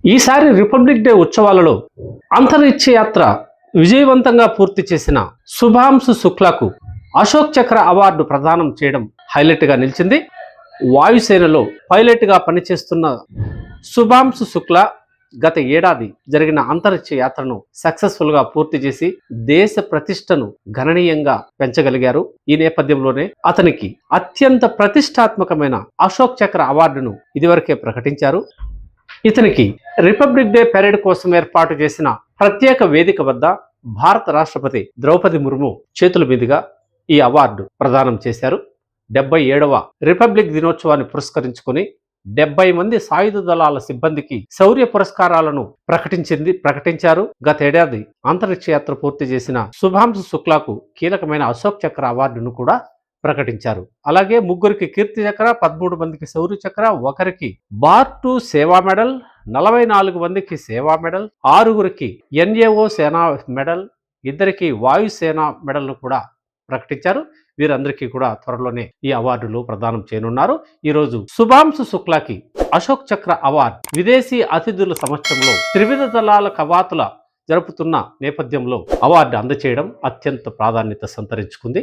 ఈసారి republic day ఉత్సవాలలో అంతరిక్ష యాత్ర విజయవంతంగా పూర్తి చేసిన శుభాంశు శుక్లాకు అశోక్ చక్ర అవార్డు ప్రదానం చేయడం హైలైట్గా నిలిచింది. వాయుసేనలో పైలట్గా పనిచేస్తున్న శుభాంశు శుక్లా గత ఏడాది జరిగిన అంతరిక్ష యాత్రను సక్సెస్ఫుల్ గా పూర్తి చేసి దేశ ప్రతిష్టను గణనీయంగా పెంచగలిగారు. ఈ నేపథ్యంలోనే అతనికి అత్యంత ప్రతిష్టాత్మకమైన అశోక్ చక్ర అవార్డును ఇదివరకే ప్రకటించారు. ఇతనికి రిపబ్లిక్ డే పెరేడ్ కోసం ఏర్పాటు చేసిన ప్రత్యేక వేదిక వద్ద భారత రాష్ట్రపతి ద్రౌపది ముర్ము చేతుల మీదుగా ఈ అవార్డు ప్రదానం చేశారు. 77వ రిపబ్లిక్ దినోత్సవాన్ని పురస్కరించుకొని 70 మంది సాయుధ దళాల సిబ్బందికి శౌర్య పురస్కారాలను ప్రకటించారు. గత ఏడాది అంతరిక్ష యాత్ర పూర్తి చేసిన శుభాంశు శుక్లాకు కీలకమైన అశోక్ చక్ర అవార్డును కూడా ప్రకటించారు. అలాగే ముగ్గురికి కీర్తి చక్ర, 13 మందికి శౌర్య చక్ర, ఒకరికి బార్-2 సేవా మెడల్, 44 మందికి సేవా మెడల్, 6గురికి NAO సేనా మెడల్, 2కి వాయుసేన మెడల్ను కూడా ప్రకటించారు. వీరందరికీ కూడా త్వరలోనే ఈ అవార్డులు ప్రదానం చేయనున్నారు. ఈరోజు శుభాంశు శుక్లాకి అశోక్ చక్ర అవార్డు విదేశీ అతిథుల సమక్షంలో త్రివిధ దళాల కవాతుల జరుపుతున్న నేపథ్యంలో అవార్డు అందచేయడం అత్యంత ప్రాధాన్యత సంతరించుకుంది.